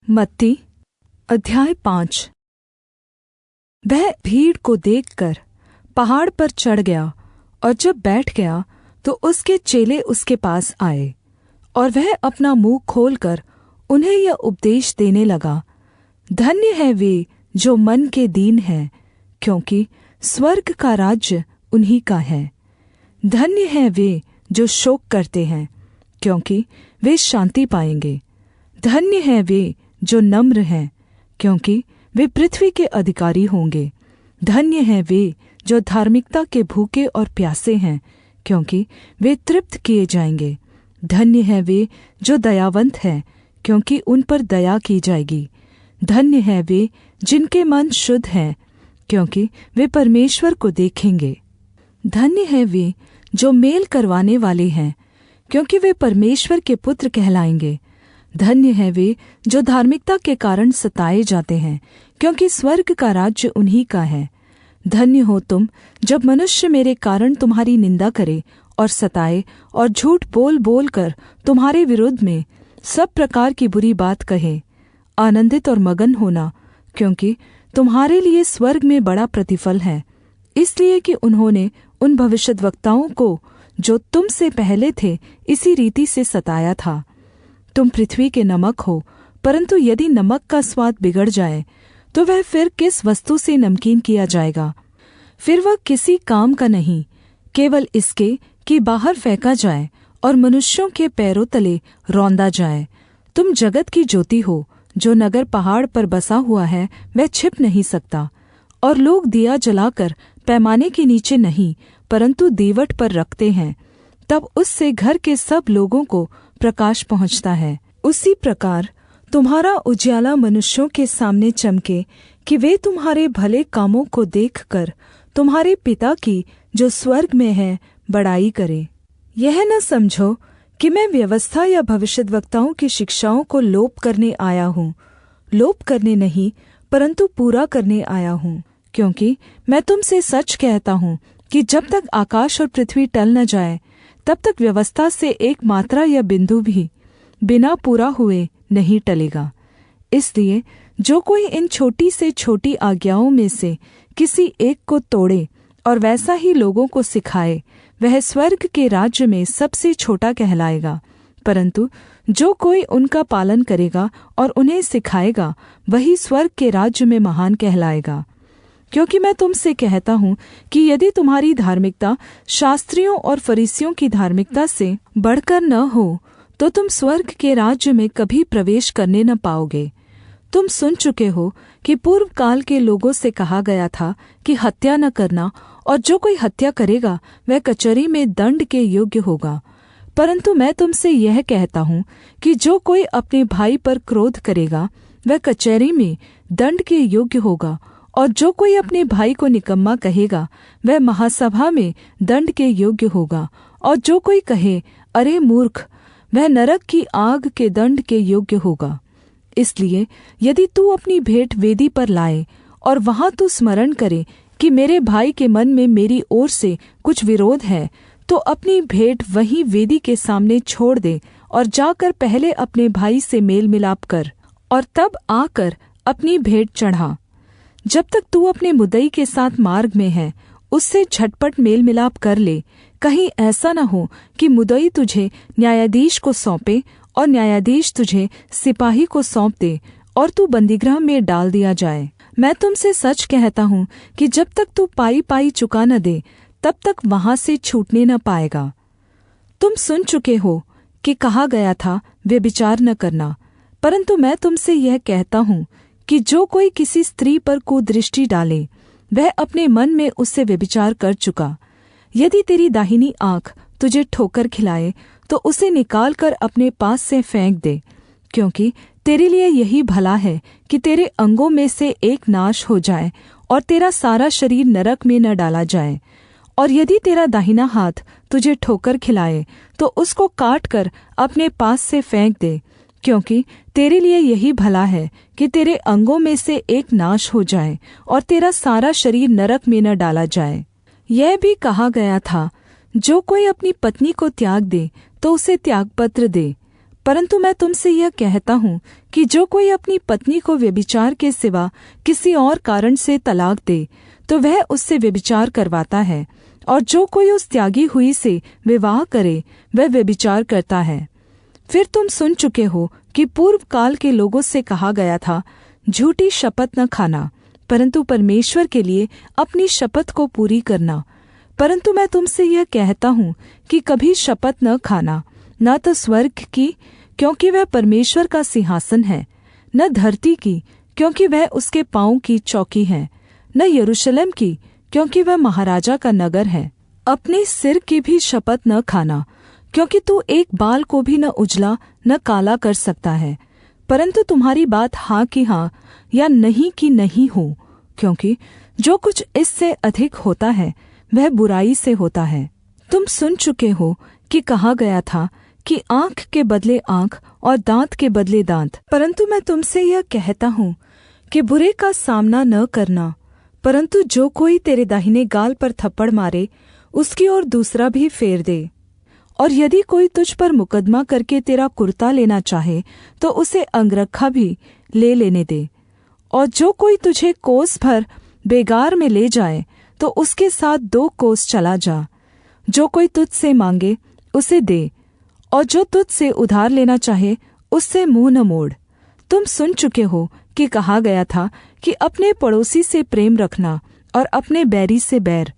मत्ती अध्याय 5। वह भीड़ को देखकर पहाड़ पर चढ़ गया और जब बैठ गया तो उसके चेले उसके पास आए और वह अपना मुँह खोलकर उन्हें यह उपदेश देने लगा। धन्य है वे जो मन के दीन हैं, क्योंकि स्वर्ग का राज्य उन्हीं का है। धन्य है वे जो शोक करते हैं, क्योंकि वे शान्ति पाएंगे। धन्य है वे जो नम्र हैं, क्योंकि वे पृथ्वी के अधिकारी होंगे। धन्य है वे जो धार्मिकता के भूखे और प्यासे हैं, क्योंकि वे तृप्त किए जाएंगे। धन्य है वे जो दयावंत हैं, क्योंकि उन पर दया की जाएगी। धन्य है वे जिनके मन शुद्ध हैं, क्योंकि वे परमेश्वर को देखेंगे। धन्य है वे जो मेल करवाने वाले हैं, क्योंकि वे परमेश्वर के पुत्र कहलाएंगे। धन्य है वे जो धार्मिकता के कारण सताए जाते हैं, क्योंकि स्वर्ग का राज्य उन्हीं का है। धन्य हो तुम जब मनुष्य मेरे कारण तुम्हारी निंदा करे और सताए और झूठ बोल बोलकर तुम्हारे विरुद्ध में सब प्रकार की बुरी बात कहे। आनन्दित और मगन होना, क्योंकि तुम्हारे लिए स्वर्ग में बड़ा प्रतिफल है, इसलिए कि उन्होंने उन भविष्यद्वक्ताओं को जो तुम से पहले थे इसी रीति से सताया था। तुम पृथ्वी के नमक हो, परंतु यदि नमक का स्वाद बिगड़ जाए तो वह फिर किस वस्तु से नमकीन किया जाएगा? फिर वह किसी काम का नहीं, केवल इसके कि बाहर फेंका जाए और मनुष्यों के पैरों तले रौंदा जाए। तुम जगत की ज्योति हो। जो नगर पहाड़ पर बसा हुआ है वह छिप नहीं सकता, और लोग दिया जलाकर पैमाने के नीचे नहीं परंतु दीवट पर रखते हैं, तब उससे घर के सब लोगों को प्रकाश पहुँचता है। उसी प्रकार तुम्हारा उजियाला मनुष्यों के सामने चमके, कि वे तुम्हारे भले कामों को देखकर तुम्हारे पिता की जो स्वर्ग में है बड़ाई करें। यह न समझो कि मैं व्यवस्था या भविष्यद्वक्ताओं की शिक्षाओं को लोप करने आया हूँ। लोप करने नहीं, परंतु पूरा करने आया हूँ। क्योंकि मैं तुमसे सच कहता हूँ कि जब तक आकाश और पृथ्वी टल न जाए, तब तक व्यवस्था से एक मात्रा या बिंदु भी बिना पूरा हुए नहीं टलेगा। इसलिए जो कोई इन छोटी से छोटी आज्ञाओं में से किसी एक को तोड़े और वैसा ही लोगों को सिखाए, वह स्वर्ग के राज्य में सबसे छोटा कहलाएगा। परंतु जो कोई उनका पालन करेगा और उन्हें सिखाएगा, वही स्वर्ग के राज्य में महान कहलाएगा। क्योंकि मैं तुमसे कहता हूँ कि यदि तुम्हारी धार्मिकता शास्त्रियों और फरीसियों की धार्मिकता से बढ़कर न हो, तो तुम स्वर्ग के राज्य में कभी प्रवेश करने न पाओगे। तुम सुन चुके हो कि पूर्व काल के लोगों से कहा गया था कि हत्या न करना, और जो कोई हत्या करेगा वह कचहरी में दंड के योग्य होगा। परंतु मैं तुमसे यह कहता हूँ कि जो कोई अपने भाई पर क्रोध करेगा वह कचहरी में दंड के योग्य होगा, और जो कोई अपने भाई को निकम्मा कहेगा वह महासभा में दंड के योग्य होगा, और जो कोई कहे अरे मूर्ख, वह नरक की आग के दंड के योग्य होगा। इसलिए यदि तू अपनी भेंट वेदी पर लाए और वहाँ तू स्मरण करे कि मेरे भाई के मन में मेरी ओर से कुछ विरोध है, तो अपनी भेंट वहीं वेदी के सामने छोड़ दे और जाकर पहले अपने भाई से मेल मिलाप कर, और तब आकर अपनी भेंट चढ़ा। जब तक तू अपने मुद्दई के साथ मार्ग में है, उससे झटपट मेल मिलाप कर ले। कहीं ऐसा न हो कि मुद्दई तुझे न्यायाधीश को सौंपे और न्यायाधीश तुझे सिपाही को सौंप दे और तू बंदीगृह में डाल दिया जाए। मैं तुमसे सच कहता हूँ कि जब तक तू पाई पाई चुका न दे, तब तक वहाँ से छूटने न पाएगा। तुम सुन चुके हो कि कहा गया था व्यभिचार न करना, परंतु मैं तुमसे यह कहता हूँ कि जो कोई किसी स्त्री पर कुदृष्टि डाले, वह अपने मन में उससे व्यभिचार कर चुका। यदि तेरी दाहिनी आँख तुझे ठोकर खिलाए, तो उसे निकालकर अपने पास से फेंक दे, क्योंकि तेरे लिए यही भला है कि तेरे अंगों में से एक नाश हो जाए और तेरा सारा शरीर नरक में न डाला जाए। और यदि तेरा दाहिना हाथ तुझे ठोकर खिलाए, तो उसको काट कर अपने पास से फेंक दे, क्योंकि तेरे लिए यही भला है कि तेरे अंगों में से एक नाश हो जाए और तेरा सारा शरीर नरक में न डाला जाए। यह भी कहा गया था, जो कोई अपनी पत्नी को त्याग दे तो उसे त्यागपत्र दे, परन्तु मैं तुमसे यह कहता हूँ कि जो कोई अपनी पत्नी को व्यभिचार के सिवा किसी और कारण से तलाक दे, तो वह उससे व्यभिचार करवाता है, और जो कोई उस त्यागी हुई से विवाह करे, वह व्यभिचार करता है। फिर तुम सुन चुके हो कि पूर्व काल के लोगों से कहा गया था, झूठी शपथ न खाना, परन्तु परमेश्वर के लिए अपनी शपथ को पूरी करना। परन्तु मैं तुमसे यह कहता हूँ कि कभी शपथ न खाना, न तो स्वर्ग की, क्योंकि वह परमेश्वर का सिंहासन है, न धरती की, क्योंकि वह उसके पाँव की चौकी है, न यरूशलेम की, क्योंकि वह महाराजा का नगर है। अपने सिर की भी शपथ न खाना, क्योंकि तू एक बाल को भी न उजला न काला कर सकता है, परन्तु तुम्हारी बात हाँ की हाँ या नहीं की नहीं हो, क्योंकि जो कुछ इससे अधिक होता है वह बुराई से होता है। तुम सुन चुके हो कि कहा गया था कि आँख के बदले आँख और दाँत के बदले दाँत, परन्तु मैं तुमसे यह कहता हूँ कि बुरे का सामना न करना। परन्तु जो कोई तेरे दाहिने गाल पर थप्पड़ मारे, उसकी ओर दूसरा भी फेर दे। और यदि कोई तुझ पर मुकदमा करके तेरा कुर्ता लेना चाहे, तो उसे अंगरखा भी ले लेने दे। और जो कोई तुझे कोस भर बेगार में ले जाए, तो उसके साथ 2 कोस चला जा। जो कोई तुझसे मांगे उसे दे, और जो तुझसे उधार लेना चाहे उससे मुँह न मोड़। तुम सुन चुके हो कि कहा गया था कि अपने पड़ोसी से प्रेम रखना और अपने बैरी से बैर।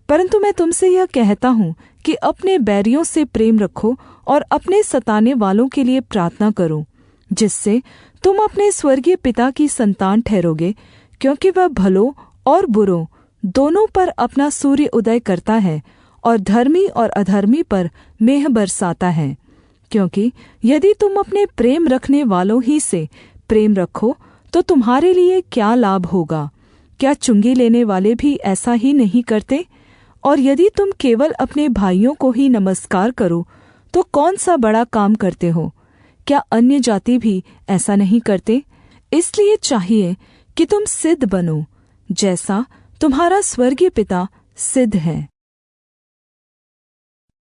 परन्तु मैं तुमसे यह कहता हूँ कि अपने बैरियों से प्रेम रखो और अपने सताने वालों के लिए प्रार्थना करो, जिससे तुम अपने स्वर्गीय पिता की संतान ठहरोगे, क्योंकि वह भलों और बुरों दोनों पर अपना सूर्य उदय करता है और धर्मी और अधर्मी पर मेह बरसाता है। क्योंकि यदि तुम अपने प्रेम रखने वालों ही से प्रेम रखो, तो तुम्हारे लिए क्या लाभ होगा? क्या चुंगी लेने वाले भी ऐसा ही नहीं करते? और यदि तुम केवल अपने भाइयों को ही नमस्कार करो, तो कौन सा बड़ा काम करते हो? क्या अन्य जाति भी ऐसा नहीं करते? इसलिए चाहिए कि तुम सिद्ध बनो, जैसा तुम्हारा स्वर्गीय पिता सिद्ध है।